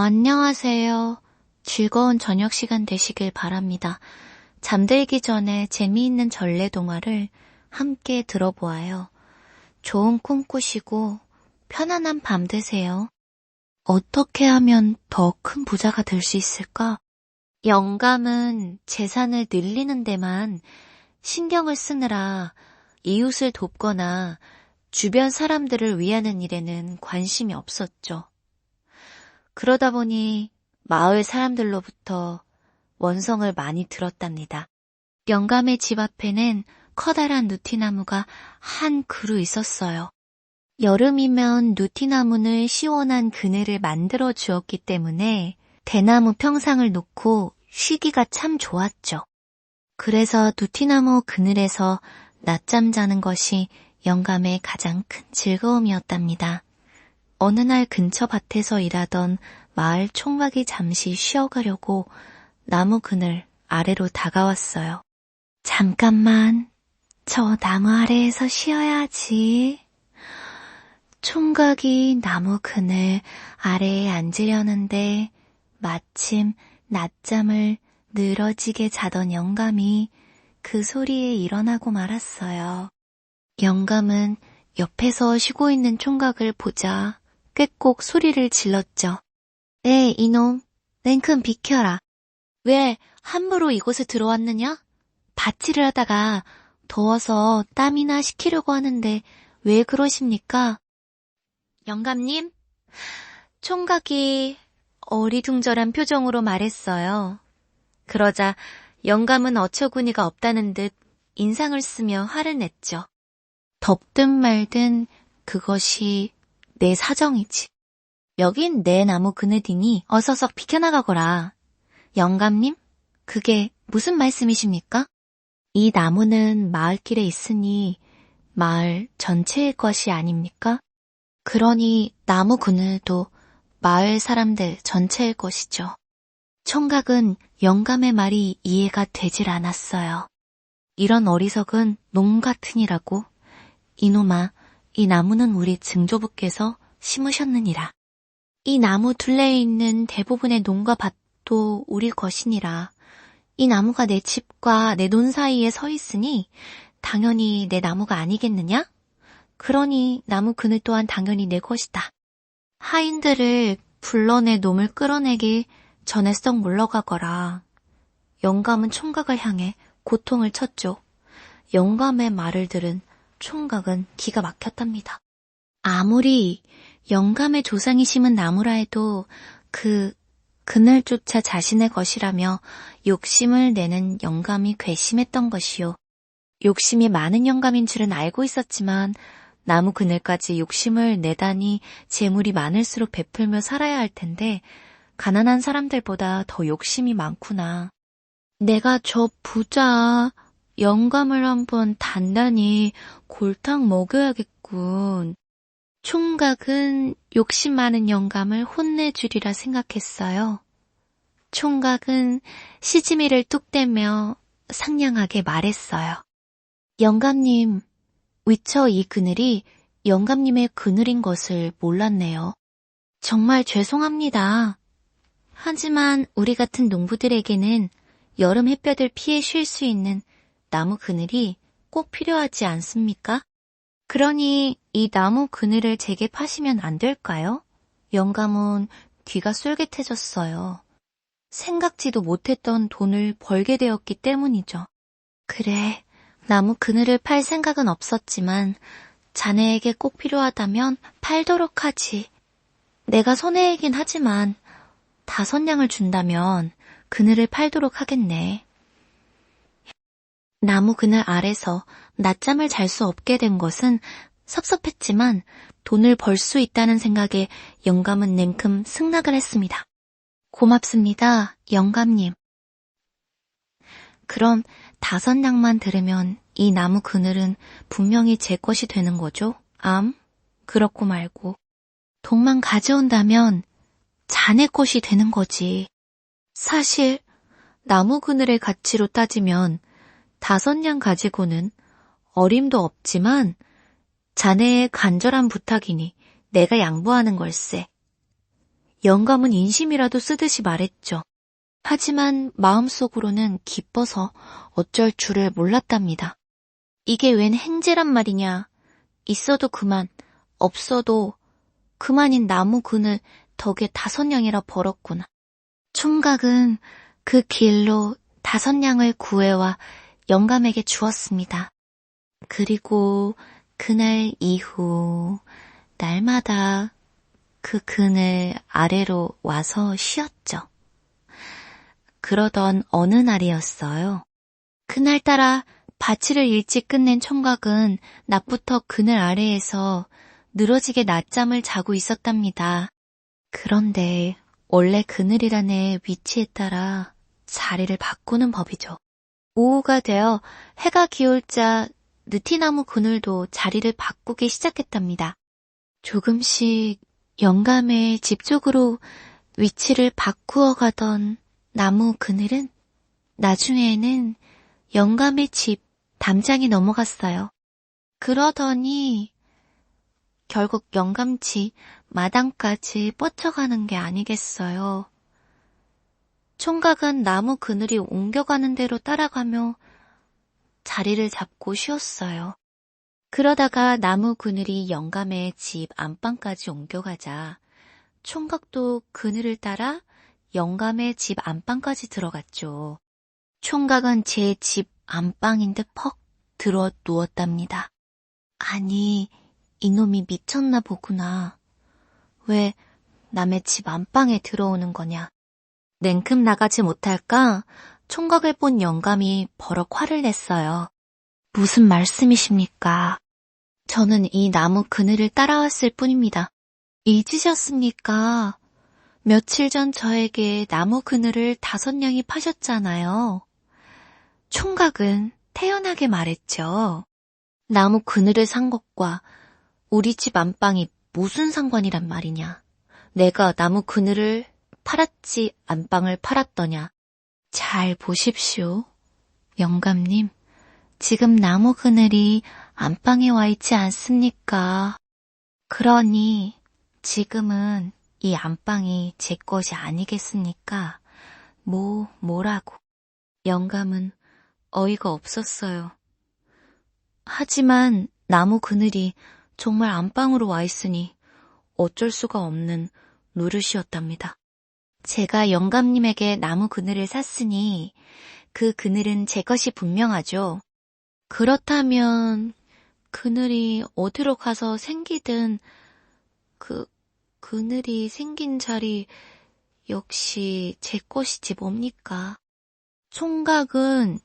안녕하세요. 즐거운 저녁 시간 되시길 바랍니다. 잠들기 전에 재미있는 전래동화를 함께 들어보아요. 좋은 꿈 꾸시고 편안한 밤 되세요. 어떻게 하면 더 큰 부자가 될 수 있을까? 영감은 재산을 늘리는 데만 신경을 쓰느라 이웃을 돕거나 주변 사람들을 위하는 일에는 관심이 없었죠. 그러다 보니 마을 사람들로부터 원성을 많이 들었답니다. 영감의 집 앞에는 커다란 누티나무가 한 그루 있었어요. 여름이면 누티나무는 시원한 그늘을 만들어 주었기 때문에 대나무 평상을 놓고 쉬기가 참 좋았죠. 그래서 누티나무 그늘에서 낮잠 자는 것이 영감의 가장 큰 즐거움이었답니다. 어느 날 근처 밭에서 일하던 마을 총각이 잠시 쉬어가려고 나무 그늘 아래로 다가왔어요. 잠깐만, 저 나무 아래에서 쉬어야지. 총각이 나무 그늘 아래에 앉으려는데 마침 낮잠을 늘어지게 자던 영감이 그 소리에 일어나고 말았어요. 영감은 옆에서 쉬고 있는 총각을 보자 꾀꼭 소리를 질렀죠. 네, 이놈, 냉큼 비켜라. 왜 함부로 이곳에 들어왔느냐? 밭일을 하다가 더워서 땀이나 식히려고 하는데 왜 그러십니까? 영감님, 총각이 어리둥절한 표정으로 말했어요. 그러자 영감은 어처구니가 없다는 듯 인상을 쓰며 화를 냈죠. 덥든 말든 그것이 내 사정이지. 여긴 내 나무 그늘이니 어서서 비켜나가거라. 영감님, 그게 무슨 말씀이십니까? 이 나무는 마을길에 있으니 마을 전체의 것이 아닙니까? 그러니 나무 그늘도 마을 사람들 전체의 것이죠. 총각은 영감의 말이 이해가 되질 않았어요. 이런 어리석은 놈 같으니라고. 이놈아, 이 나무는 우리 증조부께서 심으셨느니라. 이 나무 둘레에 있는 대부분의 농과 밭도 우리 것이니라. 이 나무가 내 집과 내 논 사이에 서 있으니 당연히 내 나무가 아니겠느냐? 그러니 나무 그늘 또한 당연히 내 것이다. 하인들을 불러내 놈을 끌어내기 전에 썩 물러가거라. 영감은 총각을 향해 고통을 쳤죠. 영감의 말을 들은 총각은 기가 막혔답니다. 아무리 영감의 조상이 심은 나무라 해도 그 그늘조차 자신의 것이라며 욕심을 내는 영감이 괘씸했던 것이요. 욕심이 많은 영감인 줄은 알고 있었지만 나무 그늘까지 욕심을 내다니 재물이 많을수록 베풀며 살아야 할 텐데 가난한 사람들보다 더 욕심이 많구나. 내가 저 부자 영감을 한번 단단히 골탕 먹여야겠군. 총각은 욕심 많은 영감을 혼내주리라 생각했어요. 총각은 시치미를 뚝 떼며 상냥하게 말했어요. 영감님, 위처 이 그늘이 영감님의 그늘인 것을 몰랐네요. 정말 죄송합니다. 하지만 우리 같은 농부들에게는 여름 햇볕을 피해 쉴 수 있는 나무 그늘이 꼭 필요하지 않습니까? 그러니 이 나무 그늘을 제게 파시면 안 될까요? 영감은 귀가 쏠깃해졌어요. 생각지도 못했던 돈을 벌게 되었기 때문이죠. 그래, 나무 그늘을 팔 생각은 없었지만 자네에게 꼭 필요하다면 팔도록 하지. 내가 손해이긴 하지만 5냥을 준다면 그늘을 팔도록 하겠네. 나무 그늘 아래서 낮잠을 잘 수 없게 된 것은 섭섭했지만 돈을 벌 수 있다는 생각에 영감은 냉큼 승낙을 했습니다. 고맙습니다, 영감님. 그럼 5냥만 들으면 이 나무 그늘은 분명히 제 것이 되는 거죠? 그렇고 말고. 돈만 가져온다면 자네 것이 되는 거지. 사실 나무 그늘의 가치로 따지면 5냥 가지고는 어림도 없지만 자네의 간절한 부탁이니 내가 양보하는 걸세. 영감은 인심이라도 쓰듯이 말했죠. 하지만 마음속으로는 기뻐서 어쩔 줄을 몰랐답니다. 이게 웬 행제란 말이냐. 있어도 그만, 없어도 그만인 나무 그늘 덕에 5냥이라 벌었구나. 총각은 그 길로 5냥을 구해와 영감에게 주었습니다. 그리고 그날 이후 날마다 그 그늘 아래로 와서 쉬었죠. 그러던 어느 날이었어요. 그날따라 바치를 일찍 끝낸 총각은 낮부터 그늘 아래에서 늘어지게 낮잠을 자고 있었답니다. 그런데 원래 그늘이라는 위치에 따라 자리를 바꾸는 법이죠. 오후가 되어 해가 기울자 느티나무 그늘도 자리를 바꾸기 시작했답니다. 조금씩 영감의 집 쪽으로 위치를 바꾸어 가던 나무 그늘은 나중에는 영감의 집 담장이 넘어갔어요. 그러더니 결국 영감 집 마당까지 뻗쳐가는 게 아니겠어요. 총각은 나무 그늘이 옮겨가는 대로 따라가며 자리를 잡고 쉬었어요. 그러다가 나무 그늘이 영감의 집 안방까지 옮겨가자 총각도 그늘을 따라 영감의 집 안방까지 들어갔죠. 총각은 제 집 안방인데 퍽 들어 누웠답니다. 아니, 이놈이 미쳤나 보구나. 왜 남의 집 안방에 들어오는 거냐. 냉큼 나가지 못할까 총각을 본 영감이 버럭 화를 냈어요. 무슨 말씀이십니까? 저는 이 나무 그늘을 따라왔을 뿐입니다. 잊으셨습니까? 며칠 전 저에게 나무 그늘을 5냥이 파셨잖아요. 총각은 태연하게 말했죠. 나무 그늘을 산 것과 우리 집 안방이 무슨 상관이란 말이냐. 내가 나무 그늘을 팔았지 안방을 팔았더냐. 잘 보십시오. 영감님, 지금 나무 그늘이 안방에 와 있지 않습니까? 그러니 지금은 이 안방이 제 것이 아니겠습니까? 뭐라고. 영감은 어이가 없었어요. 하지만 나무 그늘이 정말 안방으로 와 있으니 어쩔 수가 없는 노릇이었답니다. 제가 영감님에게 나무 그늘을 샀으니 그 그늘은 제 것이 분명하죠. 그렇다면 그늘이 어디로 가서 생기든 그늘이 생긴 자리 역시 제 것이지 뭡니까? 총각은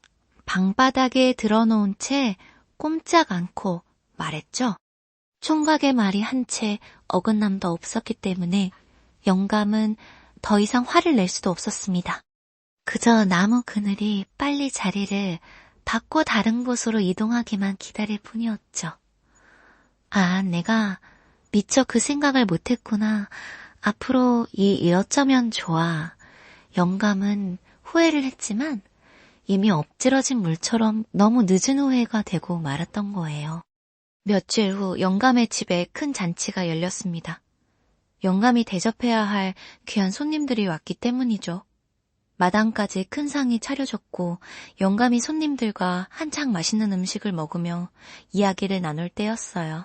방바닥에 드러놓은 채 꼼짝 않고 말했죠. 총각의 말이 한 채 어긋남도 없었기 때문에 영감은 더 이상 화를 낼 수도 없었습니다. 그저 나무 그늘이 빨리 자리를 바꿔 다른 곳으로 이동하기만 기다릴 뿐이었죠. 아, 내가 미처 그 생각을 못했구나. 앞으로 이 어쩌면 좋아. 영감은 후회를 했지만 이미 엎질러진 물처럼 너무 늦은 후회가 되고 말았던 거예요. 며칠 후 영감의 집에 큰 잔치가 열렸습니다. 영감이 대접해야 할 귀한 손님들이 왔기 때문이죠. 마당까지 큰 상이 차려졌고 영감이 손님들과 한창 맛있는 음식을 먹으며 이야기를 나눌 때였어요.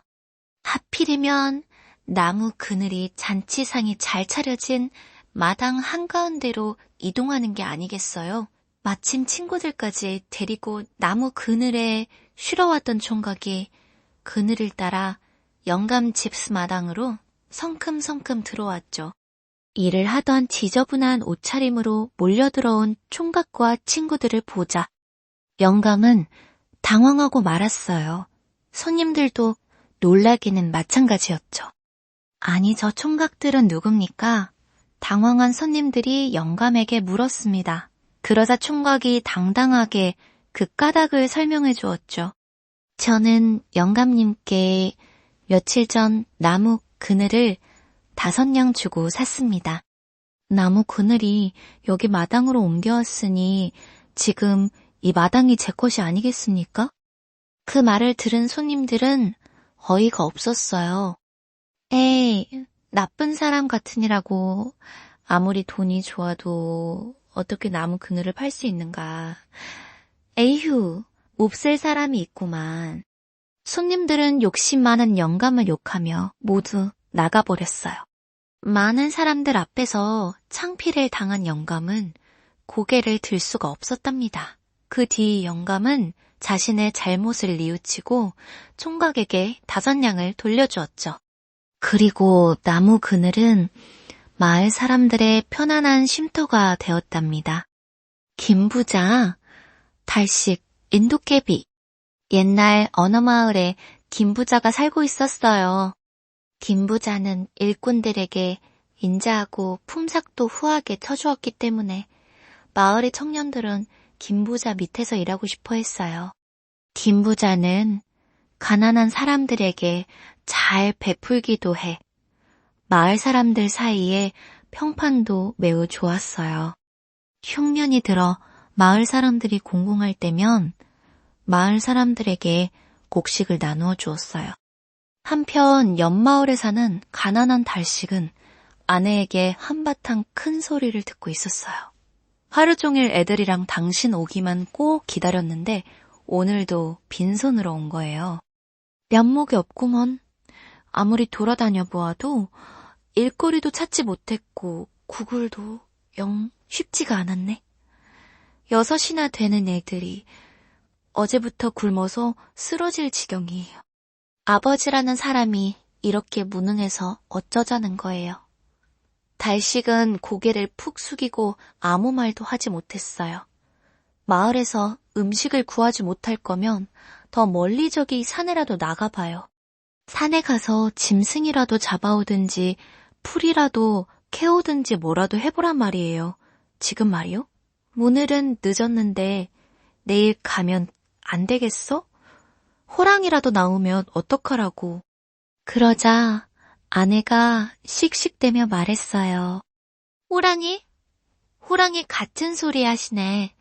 하필이면 나무 그늘이 잔치상이 잘 차려진 마당 한가운데로 이동하는 게 아니겠어요? 마침 친구들까지 데리고 나무 그늘에 쉬러 왔던 총각이 그늘을 따라 영감 집 마당으로 성큼성큼 들어왔죠. 일을 하던 지저분한 옷차림으로 몰려들어온 총각과 친구들을 보자 영감은 당황하고 말았어요. 손님들도 놀라기는 마찬가지였죠. 아니, 저 총각들은 누굽니까? 당황한 손님들이 영감에게 물었습니다. 그러자 총각이 당당하게 그 까닭을 설명해 주었죠. 저는 영감님께 며칠 전 나무 그늘을 5냥 주고 샀습니다. 나무 그늘이 여기 마당으로 옮겨왔으니 지금 이 마당이 제 것이 아니겠습니까? 그 말을 들은 손님들은 어이가 없었어요. 에이, 나쁜 사람 같으니라고 아무리 돈이 좋아도 어떻게 나무 그늘을 팔 수 있는가. 에휴, 몹쓸 사람이 있구만. 손님들은 욕심 많은 영감을 욕하며 모두 나가버렸어요. 많은 사람들 앞에서 창피를 당한 영감은 고개를 들 수가 없었답니다. 그 뒤 영감은 자신의 잘못을 뉘우치고 총각에게 5냥을 돌려주었죠. 그리고 나무 그늘은 마을 사람들의 편안한 쉼터가 되었답니다. 김부자, 달식, 인도깨비. 옛날 어느 마을에 김부자가 살고 있었어요. 김부자는 일꾼들에게 인자하고 품삯도 후하게 쳐주었기 때문에 마을의 청년들은 김부자 밑에서 일하고 싶어 했어요. 김부자는 가난한 사람들에게 잘 베풀기도 해 마을 사람들 사이에 평판도 매우 좋았어요. 흉년이 들어 마을 사람들이 공공할 때면 마을 사람들에게 곡식을 나누어 주었어요. 한편 옆마을에 사는 가난한 달식은 아내에게 한바탕 큰 소리를 듣고 있었어요. 하루 종일 애들이랑 당신 오기만 꼭 기다렸는데 오늘도 빈손으로 온 거예요. 면목이 없구먼. 아무리 돌아다녀 보아도 일거리도 찾지 못했고 구글도 영 쉽지가 않았네. 6이나 되는 애들이 어제부터 굶어서 쓰러질 지경이에요. 아버지라는 사람이 이렇게 무능해서 어쩌자는 거예요. 달식은 고개를 푹 숙이고 아무 말도 하지 못했어요. 마을에서 음식을 구하지 못할 거면 더 멀리 저기 산에라도 나가봐요. 산에 가서 짐승이라도 잡아오든지 풀이라도 캐오든지 뭐라도 해보란 말이에요. 지금 말이요? 오늘은 늦었는데 내일 가면 안 되겠어? 호랑이라도 나오면 어떡하라고. 그러자 아내가 씩씩대며 말했어요. 호랑이? 호랑이 같은 소리 하시네.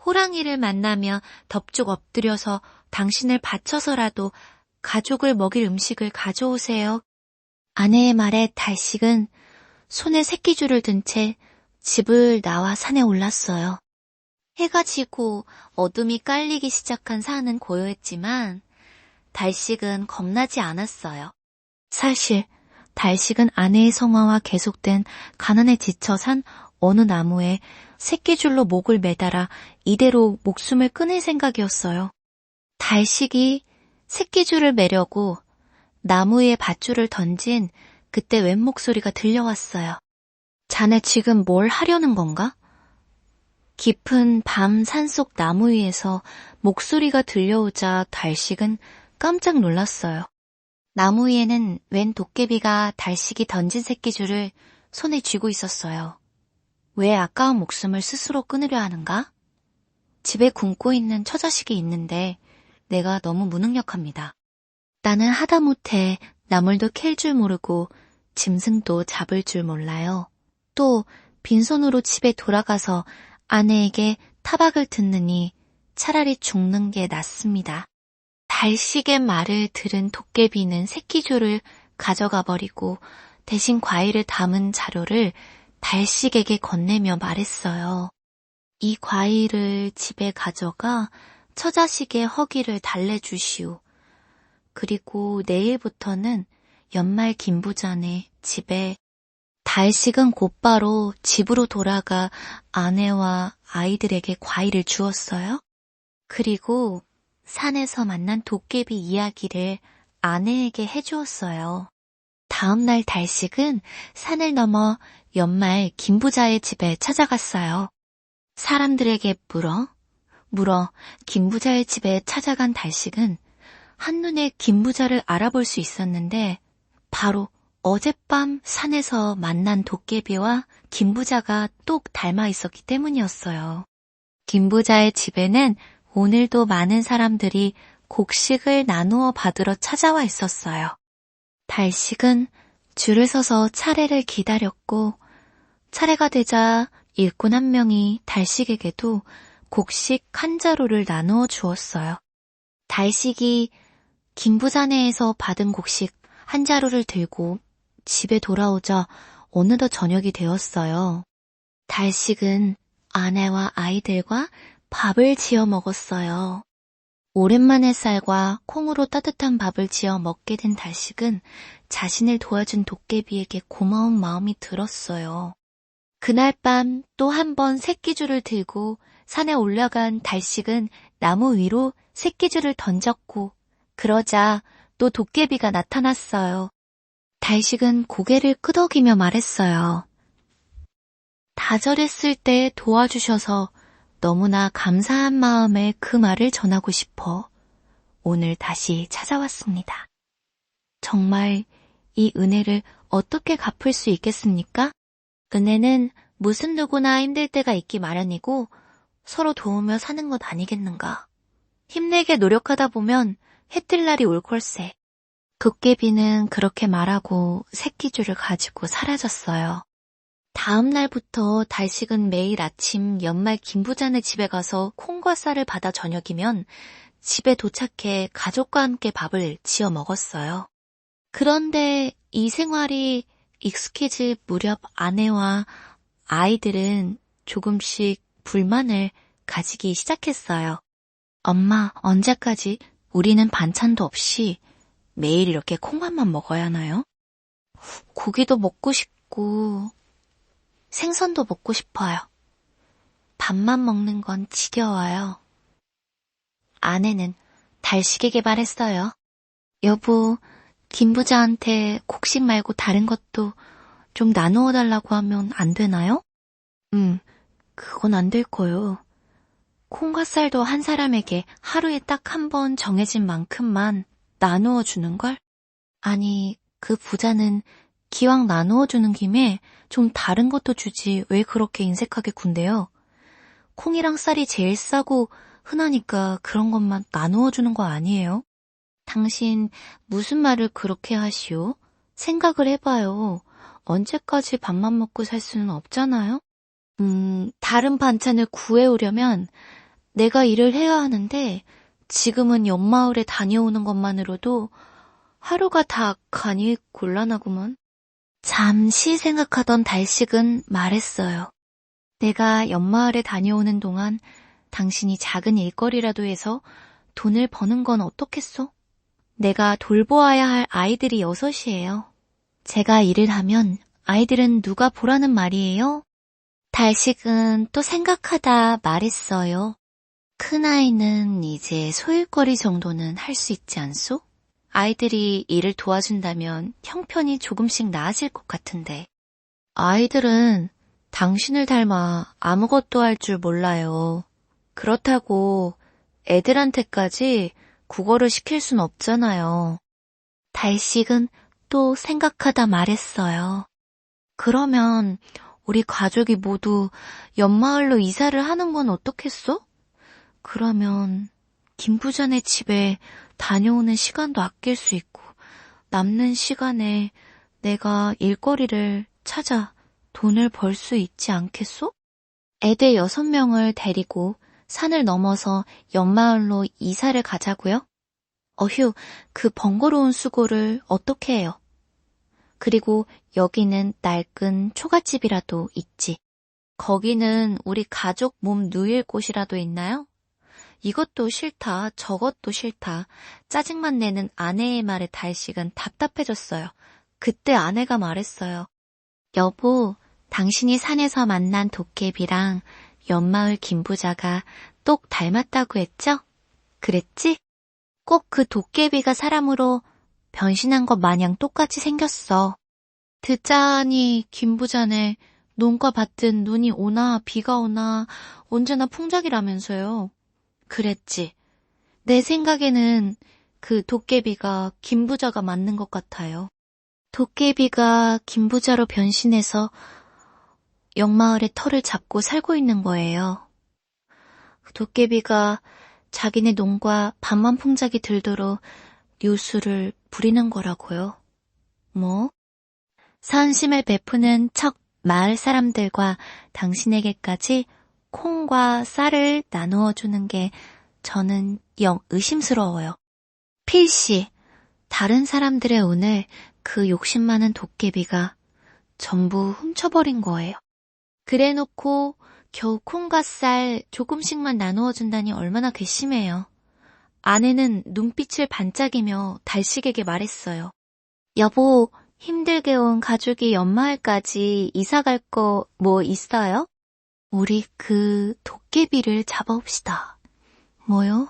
호랑이를 만나며 덥죽 엎드려서 당신을 바쳐서라도 가족을 먹일 음식을 가져오세요. 아내의 말에 달식은 손에 새끼줄을 든 채 집을 나와 산에 올랐어요. 해가 지고 어둠이 깔리기 시작한 산은 고요했지만 달식은 겁나지 않았어요. 사실 달식은 아내의 성화와 계속된 가난에 지쳐 산 어느 나무에 새끼줄로 목을 매달아 이대로 목숨을 끊을 생각이었어요. 달식이 새끼줄을 매려고 나무 위에 밧줄을 던진 그때 웬 목소리가 들려왔어요. 자네 지금 뭘 하려는 건가? 깊은 밤 산속 나무 위에서 목소리가 들려오자 달식은 깜짝 놀랐어요. 나무 위에는 웬 도깨비가 달식이 던진 새끼줄을 손에 쥐고 있었어요. 왜 아까운 목숨을 스스로 끊으려 하는가? 집에 굶고 있는 처자식이 있는데 내가 너무 무능력합니다. 나는 하다못해 나물도 캘 줄 모르고 짐승도 잡을 줄 몰라요. 또 빈손으로 집에 돌아가서 아내에게 타박을 듣느니 차라리 죽는 게 낫습니다. 달식의 말을 들은 도깨비는 새끼줄을 가져가 버리고 대신 과일을 담은 자루를 달식에게 건네며 말했어요. 이 과일을 집에 가져가 처자식의 허기를 달래주시오. 그리고 내일부터는 연말 김부자네 집에. 달식은 곧바로 집으로 돌아가 아내와 아이들에게 과일을 주었어요. 그리고 산에서 만난 도깨비 이야기를 아내에게 해주었어요. 다음 날 달식은 산을 넘어 연말 김부자의 집에 찾아갔어요. 사람들에게 물어 김부자의 집에 찾아간 달식은 한눈에 김부자를 알아볼 수 있었는데 바로 어젯밤 산에서 만난 도깨비와 김부자가 똑 닮아 있었기 때문이었어요. 김부자의 집에는 오늘도 많은 사람들이 곡식을 나누어 받으러 찾아와 있었어요. 달식은 줄을 서서 차례를 기다렸고 차례가 되자 일꾼 한 명이 달식에게도 곡식 한 자루를 나누어 주었어요. 달식이 김부자네에서 받은 곡식 한 자루를 들고 집에 돌아오자 어느덧 저녁이 되었어요. 달식은 아내와 아이들과 밥을 지어 먹었어요. 오랜만에 쌀과 콩으로 따뜻한 밥을 지어 먹게 된 달식은 자신을 도와준 도깨비에게 고마운 마음이 들었어요. 그날 밤 또 한 번 새끼줄을 들고 산에 올라간 달식은 나무 위로 새끼줄을 던졌고 그러자 또 도깨비가 나타났어요. 달식은 고개를 끄덕이며 말했어요. 다절했을 때 도와주셔서 너무나 감사한 마음에 그 말을 전하고 싶어 오늘 다시 찾아왔습니다. 정말 이 은혜를 어떻게 갚을 수 있겠습니까? 은혜는 무슨 누구나 힘들 때가 있기 마련이고 서로 도우며 사는 것 아니겠는가. 힘내게 노력하다 보면 해 뜰 날이 올 걸세. 도깨비는 그렇게 말하고 새끼줄을 가지고 사라졌어요. 다음 날부터 달식은 매일 아침 연말 김부자네 집에 가서 콩과 쌀을 받아 저녁이면 집에 도착해 가족과 함께 밥을 지어 먹었어요. 그런데 이 생활이 익숙해질 무렵 아내와 아이들은 조금씩 불만을 가지기 시작했어요. 엄마, 언제까지 우리는 반찬도 없이 매일 이렇게 콩밥만 먹어야 하나요? 고기도 먹고 싶고 생선도 먹고 싶어요. 밥만 먹는 건 지겨워요. 아내는 달식에게 말했어요. 여보, 김부자한테 곡식 말고 다른 것도 좀 나누어 달라고 하면 안 되나요? 그건 안 될 거요. 콩과 쌀도 한 사람에게 하루에 딱 한 번 정해진 만큼만 나누어 주는걸? 아니, 그 부자는 기왕 나누어 주는 김에 좀 다른 것도 주지 왜 그렇게 인색하게 군대요? 콩이랑 쌀이 제일 싸고 흔하니까 그런 것만 나누어 주는 거 아니에요? 당신 무슨 말을 그렇게 하시오? 생각을 해봐요. 언제까지 밥만 먹고 살 수는 없잖아요? 다른 반찬을 구해오려면 내가 일을 해야 하는데 지금은 옆마을에 다녀오는 것만으로도 하루가 다 간이 곤란하구먼. 잠시 생각하던 달식은 말했어요. 내가 옆마을에 다녀오는 동안 당신이 작은 일거리라도 해서 돈을 버는 건 어떻겠소? 내가 돌보아야 할 아이들이 6이에요. 제가 일을 하면 아이들은 누가 보라는 말이에요? 달식은 또 생각하다 말했어요. 큰아이는 이제 소일거리 정도는 할 수 있지 않소? 아이들이 일을 도와준다면 형편이 조금씩 나아질 것 같은데. 아이들은 당신을 닮아 아무것도 할 줄 몰라요. 그렇다고 애들한테까지 국어를 시킬 순 없잖아요. 달식은 또 생각하다 말했어요. 그러면 우리 가족이 모두 옆마을로 이사를 하는 건 어떻겠어? 그러면 김부자네 집에 다녀오는 시간도 아낄 수 있고 남는 시간에 내가 일거리를 찾아 돈을 벌 수 있지 않겠소? 애들 6명을 데리고 산을 넘어서 옆마을로 이사를 가자고요? 어휴, 그 번거로운 수고를 어떻게 해요? 그리고 여기는 낡은 초가집이라도 있지. 거기는 우리 가족 몸 누일 곳이라도 있나요? 이것도 싫다, 저것도 싫다. 짜증만 내는 아내의 말에 달식은 답답해졌어요. 그때 아내가 말했어요. 여보, 당신이 산에서 만난 도깨비랑 옆마을 김부자가 똑 닮았다고 했죠? 그랬지? 꼭 그 도깨비가 사람으로 변신한 것 마냥 똑같이 생겼어. 듣자니 김부자네 논과 밭은 눈이 오나 비가 오나 언제나 풍작이라면서요. 그랬지. 내 생각에는 그 도깨비가 김부자가 맞는 것 같아요. 도깨비가 김부자로 변신해서 옆마을의 터를 잡고 살고 있는 거예요. 도깨비가 자기네 농과 밭만 풍작이 들도록 요술을 부리는 거라고요. 뭐? 선심을 베푸는 척 마을 사람들과 당신에게까지 콩과 쌀을 나누어 주는 게 저는 영 의심스러워요. 필시, 다른 사람들의 운을 그 욕심 많은 도깨비가 전부 훔쳐버린 거예요. 그래놓고 겨우 콩과 쌀 조금씩만 나누어 준다니 얼마나 괘씸해요. 아내는 눈빛을 반짝이며 달식에게 말했어요. 여보, 힘들게 온 가족이 연마을까지 이사 갈 거 뭐 있어요? 우리 그 도깨비를 잡아옵시다. 뭐요?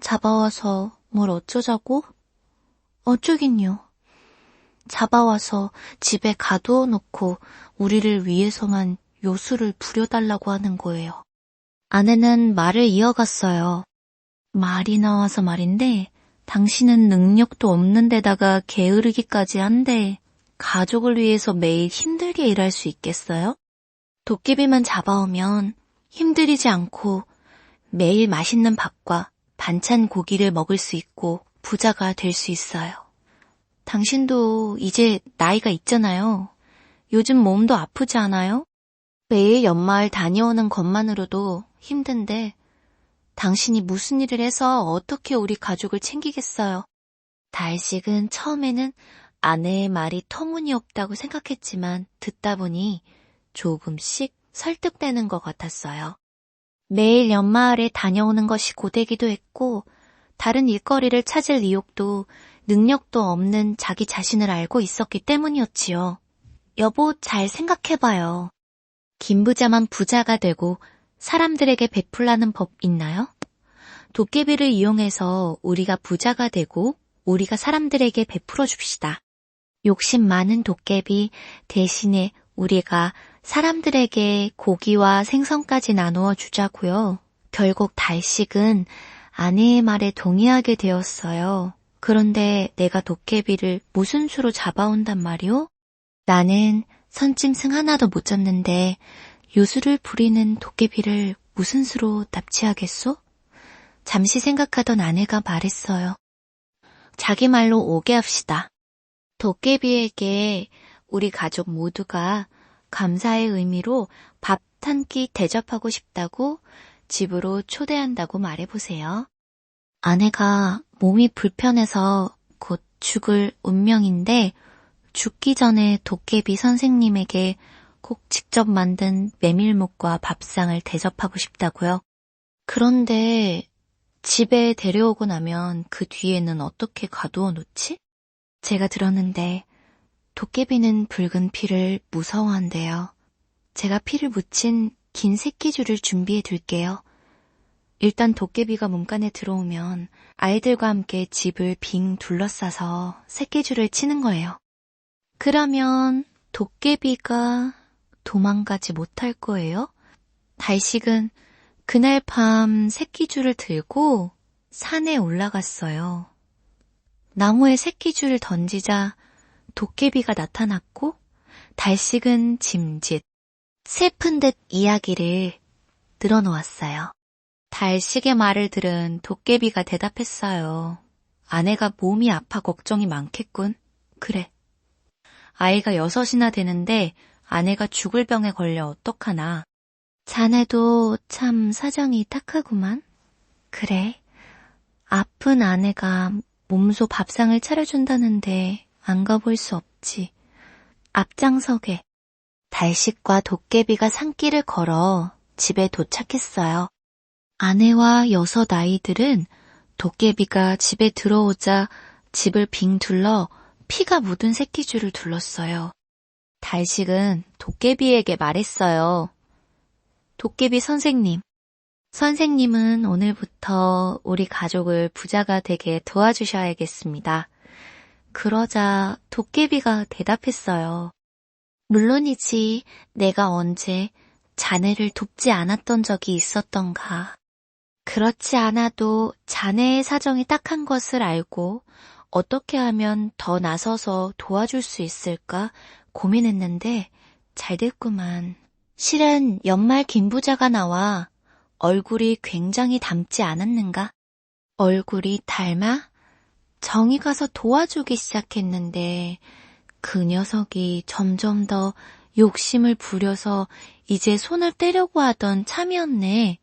잡아와서 뭘 어쩌자고? 어쩌긴요. 잡아와서 집에 가두어 놓고 우리를 위해서만 요술을 부려달라고 하는 거예요. 아내는 말을 이어갔어요. 말이 나와서 말인데 당신은 능력도 없는 데다가 게으르기까지 한데 가족을 위해서 매일 힘들게 일할 수 있겠어요? 도깨비만 잡아오면 힘들이지 않고 매일 맛있는 밥과 반찬 고기를 먹을 수 있고 부자가 될 수 있어요. 당신도 이제 나이가 있잖아요. 요즘 몸도 아프지 않아요? 매일 연마을 다녀오는 것만으로도 힘든데 당신이 무슨 일을 해서 어떻게 우리 가족을 챙기겠어요? 달식은 처음에는 아내의 말이 터무니없다고 생각했지만 듣다 보니 조금씩 설득되는 것 같았어요. 매일 연마을에 다녀오는 것이 고되기도 했고 다른 일거리를 찾을 의욕도 능력도 없는 자기 자신을 알고 있었기 때문이었지요. 여보, 잘 생각해봐요. 김부자만 부자가 되고 사람들에게 베풀라는 법 있나요? 도깨비를 이용해서 우리가 부자가 되고 우리가 사람들에게 베풀어 줍시다. 욕심 많은 도깨비 대신에 우리가 사람들에게 고기와 생선까지 나누어 주자고요. 결국 달식은 아내의 말에 동의하게 되었어요. 그런데 내가 도깨비를 무슨 수로 잡아온단 말이오? 나는 선짐승 하나도 못 잡는데 요술을 부리는 도깨비를 무슨 수로 납치하겠소? 잠시 생각하던 아내가 말했어요. 자기 말로 오게 합시다. 도깨비에게 우리 가족 모두가 감사의 의미로 밥 한 끼 대접하고 싶다고 집으로 초대한다고 말해보세요. 아내가 몸이 불편해서 곧 죽을 운명인데 죽기 전에 도깨비 선생님에게 꼭 직접 만든 메밀묵과 밥상을 대접하고 싶다고요. 그런데 집에 데려오고 나면 그 뒤에는 어떻게 가두어 놓지? 제가 들었는데 도깨비는 붉은 피를 무서워한대요. 제가 피를 묻힌 긴 새끼줄을 준비해 둘게요. 일단 도깨비가 문간에 들어오면 아이들과 함께 집을 빙 둘러싸서 새끼줄을 치는 거예요. 그러면 도깨비가 도망가지 못할 거예요? 달식은 그날 밤 새끼줄을 들고 산에 올라갔어요. 나무에 새끼줄을 던지자 도깨비가 나타났고 달식은 짐짓 슬픈 듯 이야기를 늘어놓았어요. 달식의 말을 들은 도깨비가 대답했어요. 아내가 몸이 아파 걱정이 많겠군. 그래. 아이가 6이나 되는데 아내가 죽을 병에 걸려 어떡하나. 자네도 참 사정이 딱하구만. 그래. 아픈 아내가 몸소 밥상을 차려준다는데 안 가볼 수 없지. 앞장서게. 달식과 도깨비가 산길을 걸어 집에 도착했어요. 아내와 6 아이들은 도깨비가 집에 들어오자 집을 빙 둘러 피가 묻은 새끼줄을 둘렀어요. 달식은 도깨비에게 말했어요. 도깨비 선생님, 선생님은 오늘부터 우리 가족을 부자가 되게 도와주셔야겠습니다. 그러자 도깨비가 대답했어요. 물론이지, 내가 언제 자네를 돕지 않았던 적이 있었던가. 그렇지 않아도 자네의 사정이 딱한 것을 알고 어떻게 하면 더 나서서 도와줄 수 있을까 고민했는데 잘 됐구만. 실은 연말 김부자가 나와 얼굴이 굉장히 닮지 않았는가? 얼굴이 닮아? 정이 가서 도와주기 시작했는데 그 녀석이 점점 더 욕심을 부려서 이제 손을 떼려고 하던 참이었네.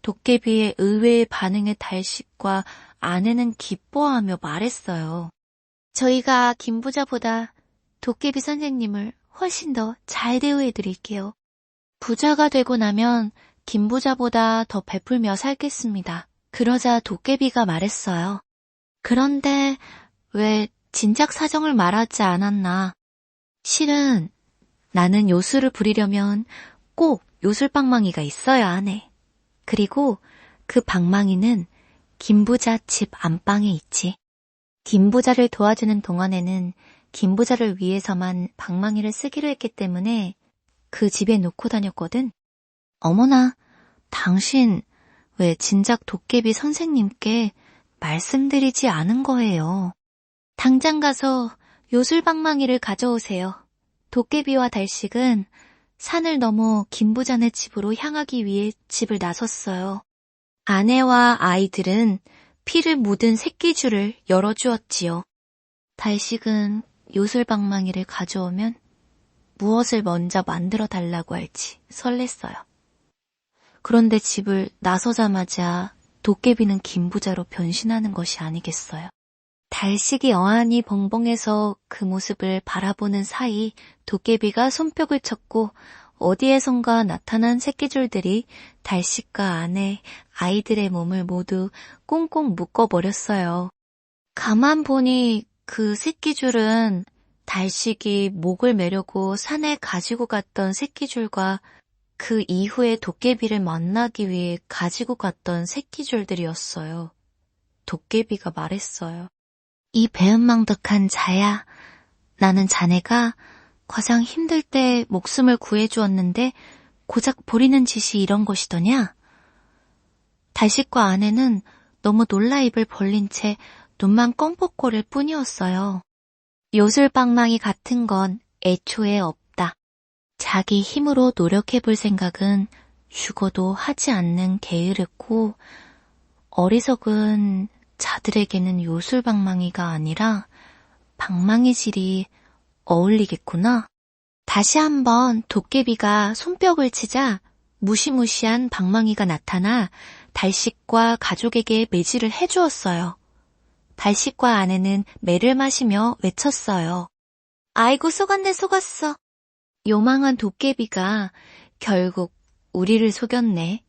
도깨비의 의외의 반응에 달식과 아내는 기뻐하며 말했어요. 저희가 김부자보다 도깨비 선생님을 훨씬 더 잘 대우해 드릴게요. 부자가 되고 나면 김부자보다 더 베풀며 살겠습니다. 그러자 도깨비가 말했어요. 그런데 왜 진작 사정을 말하지 않았나? 실은 나는 요술을 부리려면 꼭 요술방망이가 있어야 하네. 그리고 그 방망이는 김부자 집 안방에 있지. 김부자를 도와주는 동안에는 김부자를 위해서만 방망이를 쓰기로 했기 때문에 그 집에 놓고 다녔거든. 어머나, 당신 왜 진작 도깨비 선생님께 말씀드리지 않은 거예요? 당장 가서 요술방망이를 가져오세요. 도깨비와 달식은 산을 넘어 김부자네 집으로 향하기 위해 집을 나섰어요. 아내와 아이들은 피를 묻은 새끼줄을 열어주었지요. 달식은 요술방망이를 가져오면 무엇을 먼저 만들어 달라고 할지 설렜어요. 그런데 집을 나서자마자 도깨비는 김부자로 변신하는 것이 아니겠어요. 달식이 어안이 벙벙해서 그 모습을 바라보는 사이 도깨비가 손뼉을 쳤고 어디에선가 나타난 새끼줄들이 달식과 아내, 아이들의 몸을 모두 꽁꽁 묶어버렸어요. 가만 보니 그 새끼줄은 달식이 목을 매려고 산에 가지고 갔던 새끼줄과 그 이후에 도깨비를 만나기 위해 가지고 갔던 새끼줄들이었어요. 도깨비가 말했어요. 이 배은망덕한 자야, 나는 자네가 가장 힘들 때 목숨을 구해주었는데 고작 버리는 짓이 이런 것이더냐? 달식과 아내는 너무 놀라 입을 벌린 채 눈만 껌뻑거릴 뿐이었어요. 요술방망이 같은 건 애초에 없다. 자기 힘으로 노력해볼 생각은 죽어도 하지 않는 게으르고 어리석은 자들에게는 요술방망이가 아니라 방망이질이 어울리겠구나. 다시 한번 도깨비가 손뼉을 치자 무시무시한 방망이가 나타나 달식과 가족에게 매질을 해주었어요. 달식과 아내는 매를 마시며 외쳤어요. 아이고 속았네 속았어. 요망한 도깨비가 결국 우리를 속였네.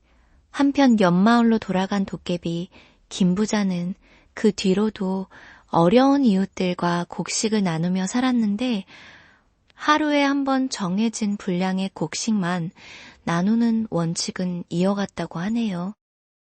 한편 옆마을로 돌아간 도깨비 김부자는 그 뒤로도 어려운 이웃들과 곡식을 나누며 살았는데 하루에 한 번 정해진 분량의 곡식만 나누는 원칙은 이어갔다고 하네요.